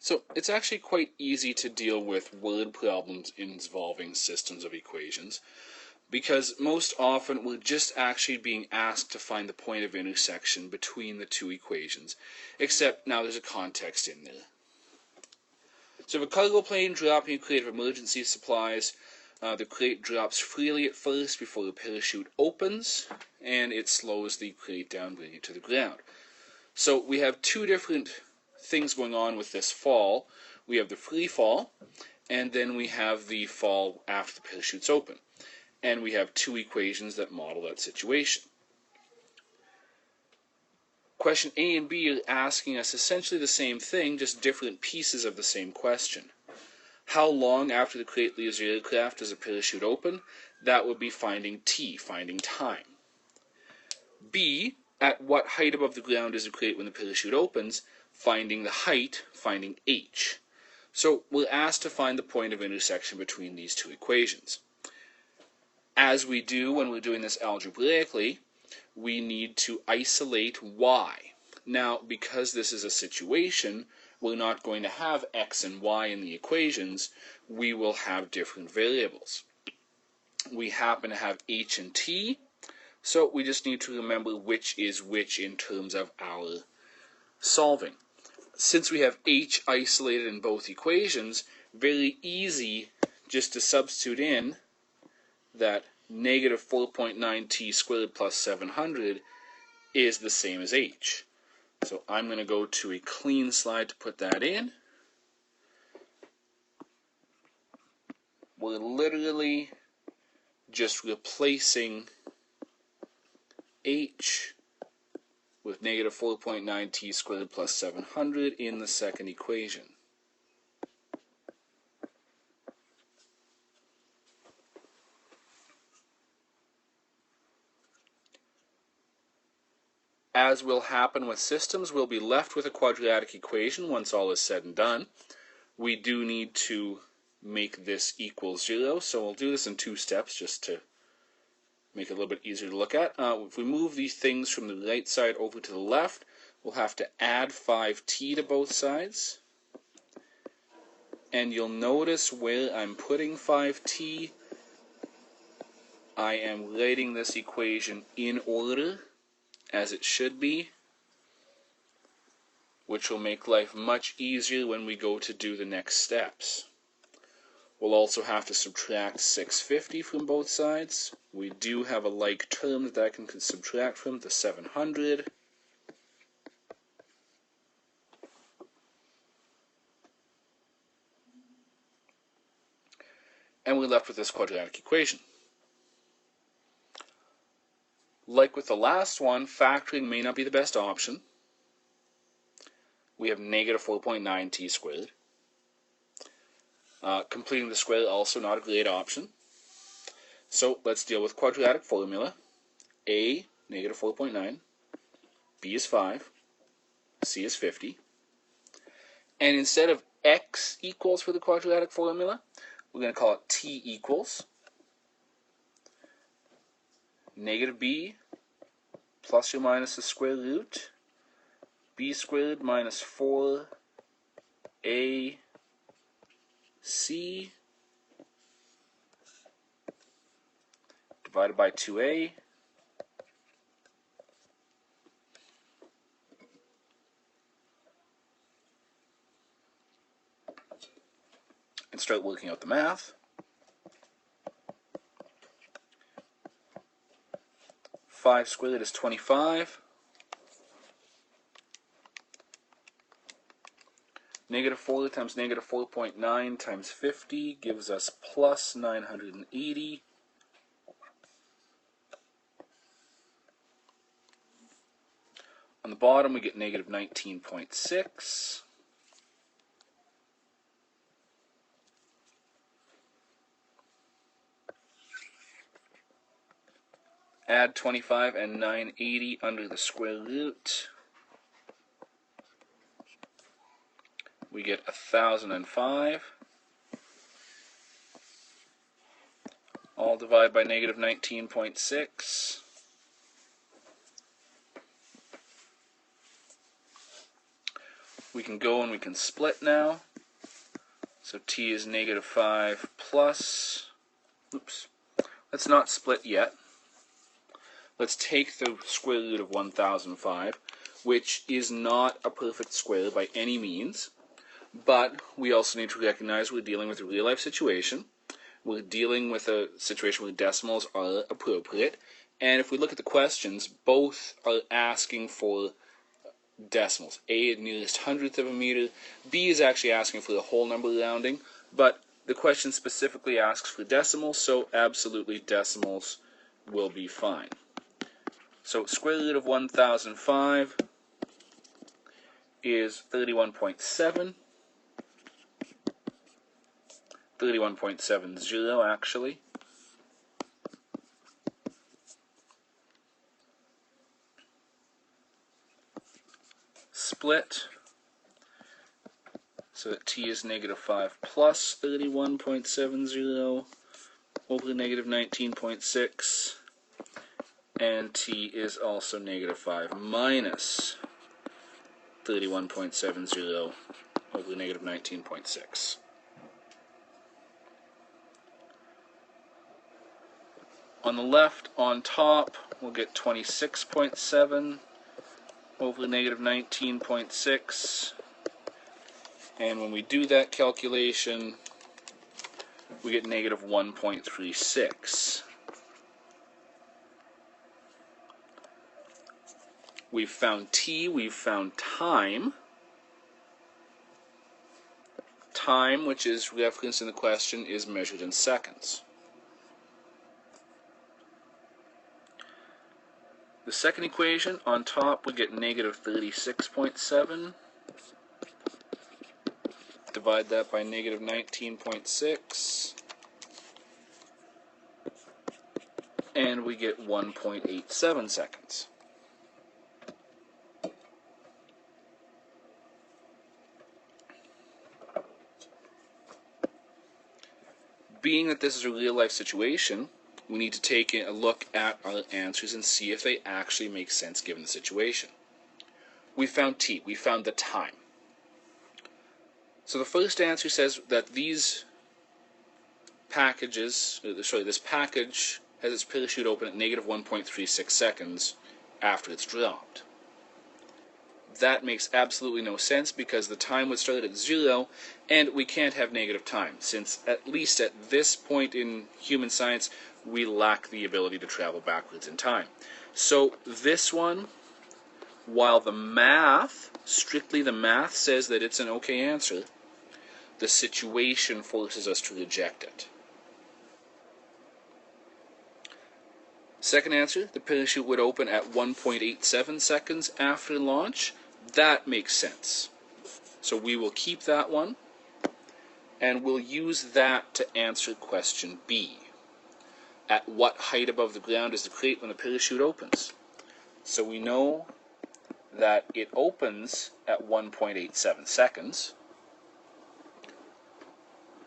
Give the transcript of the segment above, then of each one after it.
So it's actually quite easy to deal with word problems involving systems of equations, because most often we're just actually being asked to find the point of intersection between the two equations, except now there's a context in there. So if a cargo plane dropping a crate of emergency supplies, the crate drops freely at first before the parachute opens, and it slows the crate down, bringing it to the ground. So we have two different things going on with this fall. We have the free fall, and then we have the fall after the parachute's open. And we have two equations that model that situation. Question A and B are asking us essentially the same thing, just different pieces of the same question. How long after the crate leaves the aircraft does the parachute open? That would be finding T, finding time. B, at what height above the ground is the crate when the parachute opens? Finding the height, finding H. So we're asked to find the point of intersection between these two equations. As we do when we're doing this algebraically, we need to isolate y. Now, because this is a situation, we're not going to have x and y in the equations. We will have different variables. We happen to have h and t, so we just need to remember which is which in terms of our solving. Since we have h isolated in both equations, very easy just to substitute in that negative 4.9t squared plus 700 is the same as h. So I'm going to go to a clean slide to put that in. We're literally just replacing h with negative 4.9t squared plus 700 in the second equation. As will happen with systems, we'll be left with a quadratic equation once all is said and done. We do need to make this equal 0, so we'll do this in two steps just to make it a little bit easier to look at. If we move these things from the right side over to the left, we'll have to add 5t to both sides. And you'll notice where I'm putting 5t, I am writing this equation in order, as it should be, which will make life much easier when we go to do the next steps. We'll also have to subtract 650 from both sides. We do have a like term that I can subtract from, the 700. And we're left with this quadratic equation. Like with the last one, factoring may not be the best option. We have negative 4.9t squared. Completing the square also not a great option. So let's deal with quadratic formula. A, negative 4.9. B is 5. C is 50. And instead of x equals for the quadratic formula, we're going to call it t equals negative b plus or minus the square root b squared minus 4ac divided by 2a and start working out the math. 5 squared is 25. Negative 4 times negative 4.9 times 50 gives us plus 980. On the bottom we get negative 19.6. Add 25 and 980 under the square root. We get 1,005. All divide by negative 19.6. We can go and we can split now. So t is -5 plus, oops, let's not split yet. Let's take the square root of 1005, which is not a perfect square by any means, but we also need to recognize we're dealing with a real-life situation. We're dealing with a situation where decimals are appropriate, and if we look at the questions, both are asking for decimals. A at nearest hundredth of a meter, B is actually asking for the whole number rounding, but the question specifically asks for decimals, so absolutely decimals will be fine. So square root of 1005 is 31.7. 31.70 actually. Split so that t is -5 plus 31.70 over -19.6, and t is also -5 minus 31.70 over -19.6. On the left, on top, we'll get 26.7 over -19.6, and when we do that calculation, we get -1.36. We've found t, we've found time. Time, which is referenced in the question, is measured in seconds. The second equation, on top we get -36.7. Divide that by -19.6. And we get 1.87 seconds. Being that this is a real-life situation, we need to take a look at our answers and see if they actually make sense given the situation. We found t, we found the time. So the first answer says that this package has its parachute open at -1.36 seconds after it's dropped. That makes absolutely no sense because the time would start at 0, and we can't have negative time, since at least at this point in human science, we lack the ability to travel backwards in time. So this one, while the math, strictly the math, says that it's an okay answer, the situation forces us to reject it. Second answer, the parachute would open at 1.87 seconds after launch. That makes sense. So we will keep that one, and we'll use that to answer question B. At what height above the ground is the crate when the parachute opens? So we know that it opens at 1.87 seconds.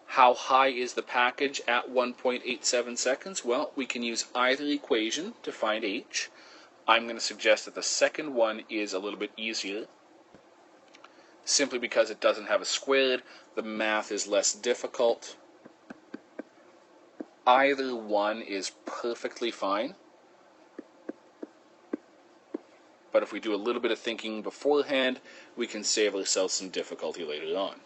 How high is the package at 1.87 seconds? Well, we can use either equation to find h. I'm going to suggest that the second one is a little bit easier, simply because it doesn't have a squared. The math is less difficult. Either one is perfectly fine, but if we do a little bit of thinking beforehand, we can save ourselves some difficulty later on.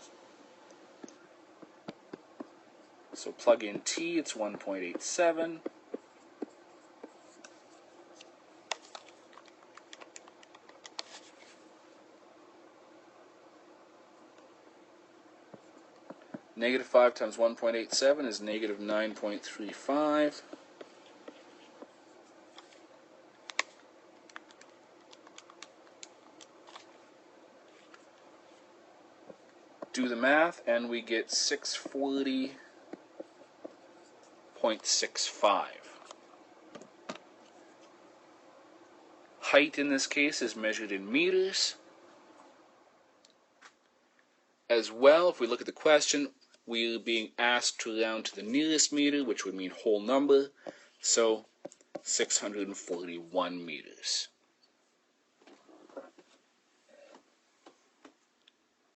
So plug in t, it's 1.87. -5 times 1.87 is -9.35. Do the math, and we get 640.65. Height in this case is measured in meters. As well, if we look at the question, we're being asked to round to the nearest meter, which would mean whole number, so 641 meters.